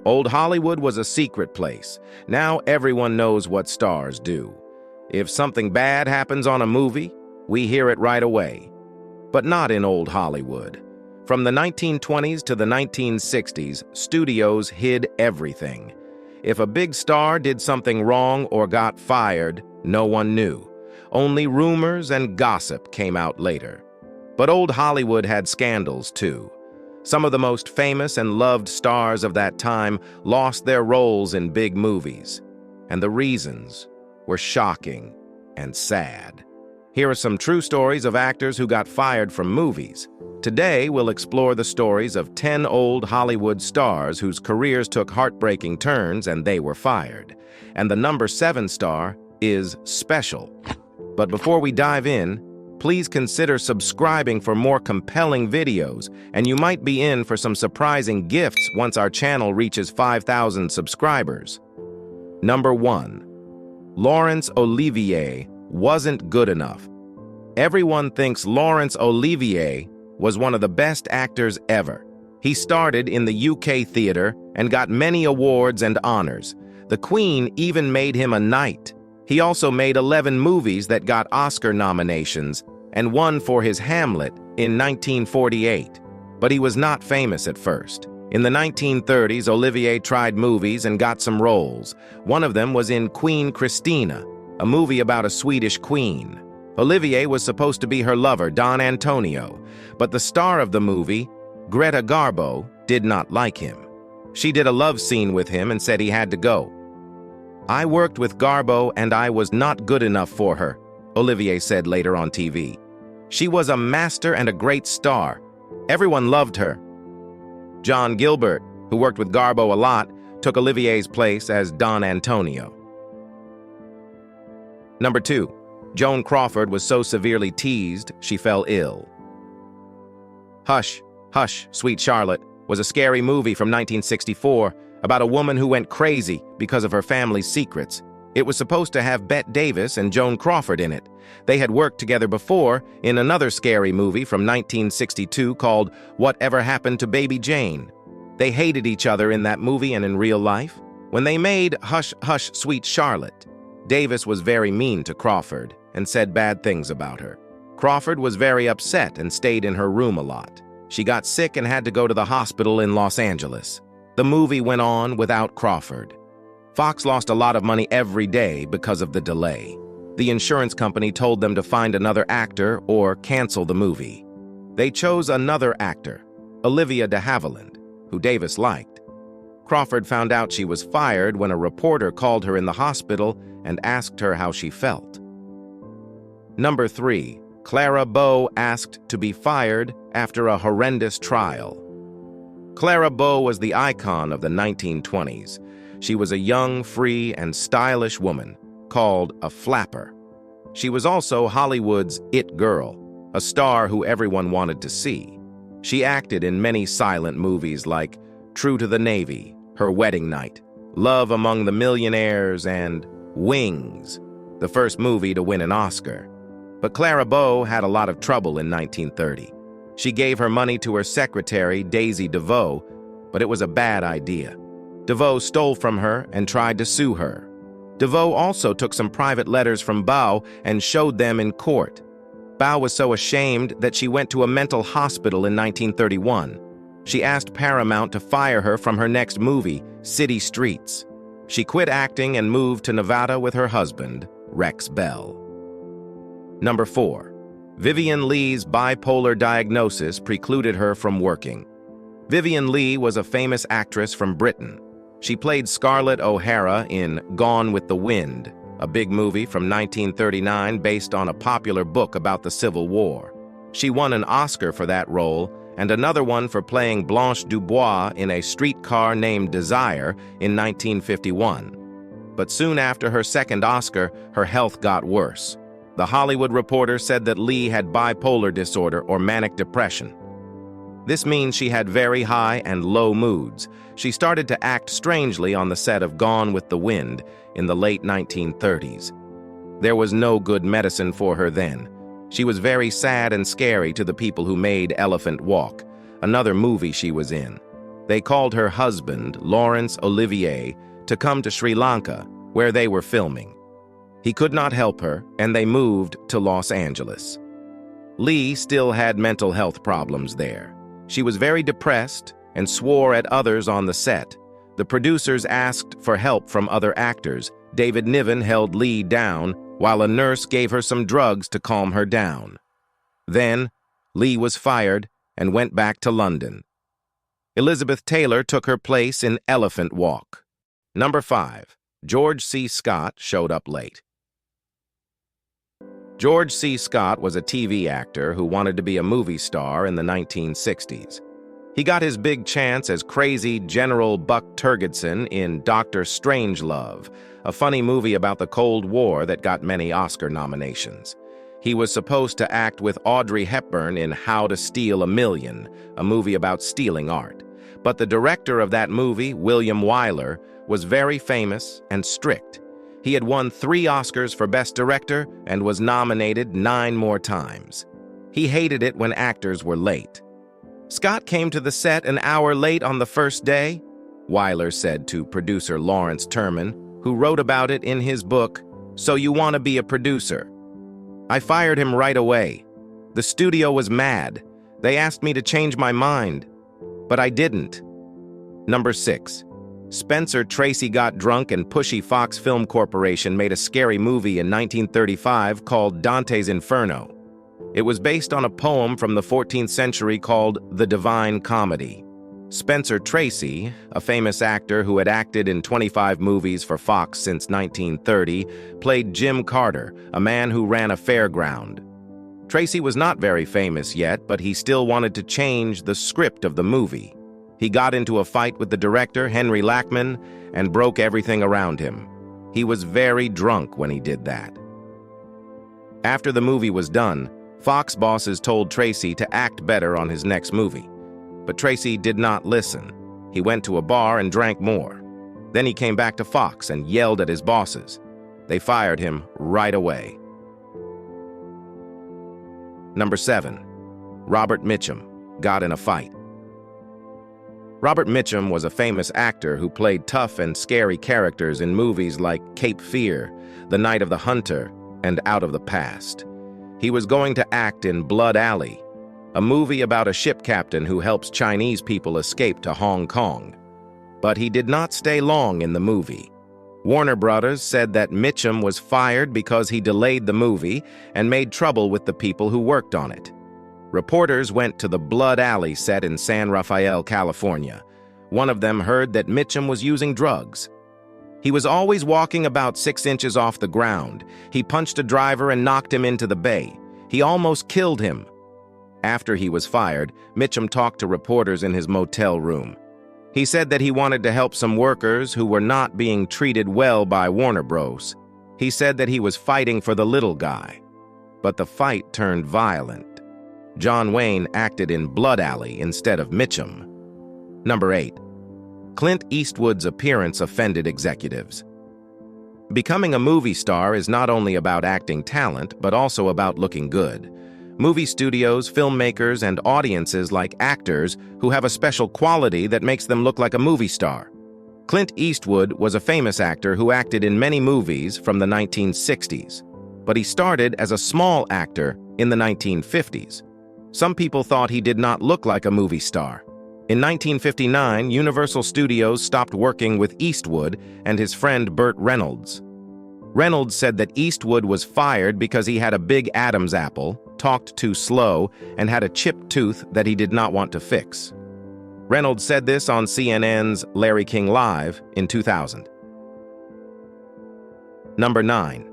Old Hollywood was a secret place. Now everyone knows what stars do. If something bad happens on a movie, we hear it right away. But not in old Hollywood. From the 1920s to the 1960s, studios hid everything. If a big star did something wrong or got fired, no one knew. Only rumors and gossip came out later. But old Hollywood had scandals too. Some of the most famous and loved stars of that time lost their roles in big movies. And the reasons were shocking and sad. Here are some true stories of actors who got fired from movies. Today, we'll explore the stories of 10 old Hollywood stars whose careers took heartbreaking turns and they were fired. And the number 7 star is special. But before we dive in, please consider subscribing for more compelling videos, and you might be in for some surprising gifts once our channel reaches 5,000 subscribers. Number 1. Laurence Olivier wasn't good enough. Everyone thinks Laurence Olivier was one of the best actors ever. He started in the UK theater and got many awards and honors. The Queen even made him a knight. He also made 11 movies that got Oscar nominations and won for his Hamlet in 1948. But he was not famous at first. In the 1930s, Olivier tried movies and got some roles. One of them was in Queen Christina, a movie about a Swedish queen. Olivier was supposed to be her lover, Don Antonio, but the star of the movie, Greta Garbo, did not like him. She did a love scene with him and said he had to go. "I worked with Garbo and I was not good enough for her," Olivier said later on TV. "She was a master and a great star. Everyone loved her." John Gilbert, who worked with Garbo a lot, took Olivier's place as Don Antonio. Number 2. Joan Crawford was so severely teased, she fell ill. Hush, Hush, Sweet Charlotte was a scary movie from 1964 about a woman who went crazy because of her family's secrets. It was supposed to have Bette Davis and Joan Crawford in it. They had worked together before in another scary movie from 1962 called Whatever Happened to Baby Jane. They hated each other in that movie and in real life. When they made Hush, Hush, Sweet Charlotte, Davis was very mean to Crawford and said bad things about her. Crawford was very upset and stayed in her room a lot. She got sick and had to go to the hospital in Los Angeles. The movie went on without Crawford. Fox lost a lot of money every day because of the delay. The insurance company told them to find another actor or cancel the movie. They chose another actor, Olivia de Havilland, who Davis liked. Crawford found out she was fired when a reporter called her in the hospital and asked her how she felt. Number 3. Clara Bow asked to be fired after a horrendous trial. Clara Bow was the icon of the 1920s. She was a young, free, and stylish woman called a flapper. She was also Hollywood's it girl, a star who everyone wanted to see. She acted in many silent movies like True to the Navy, Her Wedding Night, Love Among the Millionaires, and Wings, the first movie to win an Oscar. But Clara Bow had a lot of trouble in 1930. She gave her money to her secretary, Daisy DeVoe, but it was a bad idea. DeVoe stole from her and tried to sue her. DeVoe also took some private letters from Bow and showed them in court. Bow was so ashamed that she went to a mental hospital in 1931. She asked Paramount to fire her from her next movie, City Streets. She quit acting and moved to Nevada with her husband, Rex Bell. Number 4. Vivien Leigh's bipolar diagnosis precluded her from working. Vivien Leigh was a famous actress from Britain. She played Scarlett O'Hara in Gone with the Wind, a big movie from 1939 based on a popular book about the Civil War. She won an Oscar for that role and another one for playing Blanche Dubois in A Streetcar Named Desire in 1951. But soon after her second Oscar, her health got worse. The Hollywood Reporter said that Leigh had bipolar disorder or manic depression. This means she had very high and low moods. She started to act strangely on the set of Gone with the Wind in the late 1930s. There was no good medicine for her then. She was very sad and scary to the people who made Elephant Walk, another movie she was in. They called her husband, Laurence Olivier, to come to Sri Lanka, where they were filming. He could not help her, and they moved to Los Angeles. Leigh still had mental health problems there. She was very depressed and swore at others on the set. The producers asked for help from other actors. David Niven held Leigh down, while a nurse gave her some drugs to calm her down. Then, Leigh was fired and went back to London. Elizabeth Taylor took her place in Elephant Walk. Number 5. George C. Scott showed up late. George C. Scott was a TV actor who wanted to be a movie star in the 1960s. He got his big chance as crazy General Buck Turgidson in Dr. Strangelove, a funny movie about the Cold War that got many Oscar nominations. He was supposed to act with Audrey Hepburn in How to Steal a Million, a movie about stealing art. But the director of that movie, William Wyler, was very famous and strict. He had won 3 Oscars for Best Director and was nominated 9 more times. He hated it when actors were late. Scott came to the set an hour late on the first day, Wyler said to producer Lawrence Terman, who wrote about it in his book, So You Want to Be a Producer. I fired him right away. The studio was mad. They asked me to change my mind, but I didn't. Number 6. Spencer Tracy got drunk and pushy Fox Film Corporation made a scary movie in 1935 called Dante's Inferno. It was based on a poem from the 14th century called The Divine Comedy. Spencer Tracy, a famous actor who had acted in 25 movies for Fox since 1930, played Jim Carter, a man who ran a fairground. Tracy was not very famous yet, but he still wanted to change the script of the movie. He got into a fight with the director, Henry Lackman, and broke everything around him. He was very drunk when he did that. After the movie was done, Fox bosses told Tracy to act better on his next movie. But Tracy did not listen. He went to a bar and drank more. Then he came back to Fox and yelled at his bosses. They fired him right away. Number 7. Robert Mitchum got in a fight. Robert Mitchum was a famous actor who played tough and scary characters in movies like Cape Fear, The Night of the Hunter, and Out of the Past. He was going to act in Blood Alley, a movie about a ship captain who helps Chinese people escape to Hong Kong. But he did not stay long in the movie. Warner Brothers said that Mitchum was fired because he delayed the movie and made trouble with the people who worked on it. Reporters went to the Blood Alley set in San Rafael, California. One of them heard that Mitchum was using drugs. He was always walking about 6 inches off the ground. He punched a driver and knocked him into the bay. He almost killed him. After he was fired, Mitchum talked to reporters in his motel room. He said that he wanted to help some workers who were not being treated well by Warner Bros. He said that he was fighting for the little guy. But the fight turned violent. John Wayne acted in Blood Alley instead of Mitchum. Number 8. Clint Eastwood's appearance offended executives. Becoming a movie star is not only about acting talent, but also about looking good. Movie studios, filmmakers, and audiences like actors who have a special quality that makes them look like a movie star. Clint Eastwood was a famous actor who acted in many movies from the 1960s, but he started as a small actor in the 1950s. Some people thought he did not look like a movie star. In 1959, Universal Studios stopped working with Eastwood and his friend Burt Reynolds. Reynolds said that Eastwood was fired because he had a big Adam's apple, talked too slow, and had a chipped tooth that he did not want to fix. Reynolds said this on CNN's Larry King Live in 2000. Number 9.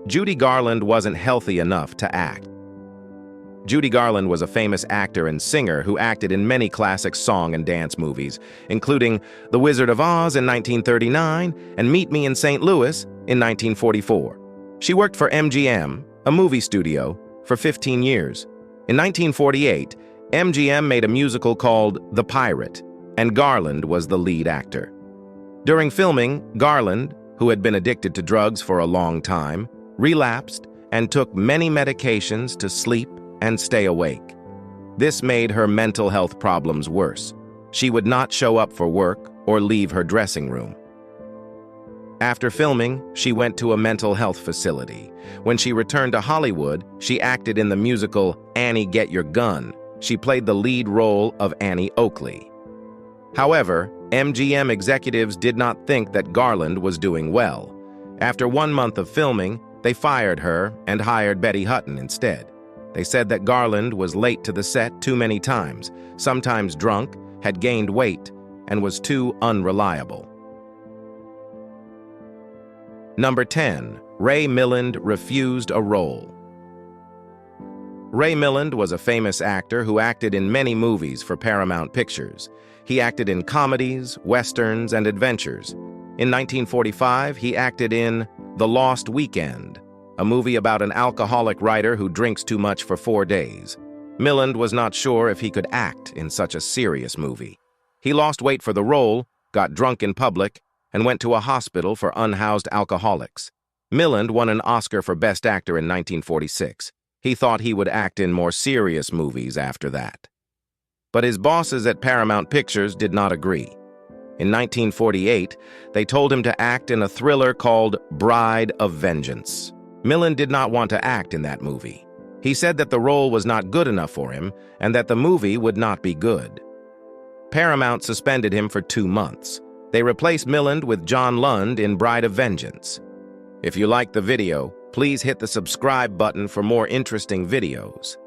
Judy Garland wasn't healthy enough to act. Judy Garland was a famous actor and singer who acted in many classic song and dance movies, including The Wizard of Oz in 1939 and Meet Me in St. Louis in 1944. She worked for MGM, a movie studio, for 15 years. In 1948, MGM made a musical called The Pirate, and Garland was the lead actor. During filming, Garland, who had been addicted to drugs for a long time, relapsed and took many medications to sleep and stay awake. This made her mental health problems worse. She would not show up for work or leave her dressing room. After filming, she went to a mental health facility. When she returned to Hollywood, she acted in the musical Annie, Get Your Gun. She played the lead role of Annie Oakley. However, MGM executives did not think that Garland was doing well. After 1 month of filming, they fired her and hired Betty Hutton instead. They said that Garland was late to the set too many times, sometimes drunk, had gained weight, and was too unreliable. Number 10. Ray Milland refused a role. Ray Milland was a famous actor who acted in many movies for Paramount Pictures. He acted in comedies, westerns, and adventures. In 1945, he acted in The Lost Weekend, a movie about an alcoholic writer who drinks too much for 4 days. Milland was not sure if he could act in such a serious movie. He lost weight for the role, got drunk in public, and went to a hospital for unhoused alcoholics. Milland won an Oscar for Best Actor in 1946. He thought he would act in more serious movies after that. But his bosses at Paramount Pictures did not agree. In 1948, they told him to act in a thriller called Bride of Vengeance. Milland did not want to act in that movie. He said that the role was not good enough for him and that the movie would not be good. Paramount suspended him for 2 months. They replaced Milland with John Lund in Bride of Vengeance. If you liked the video, please hit the subscribe button for more interesting videos.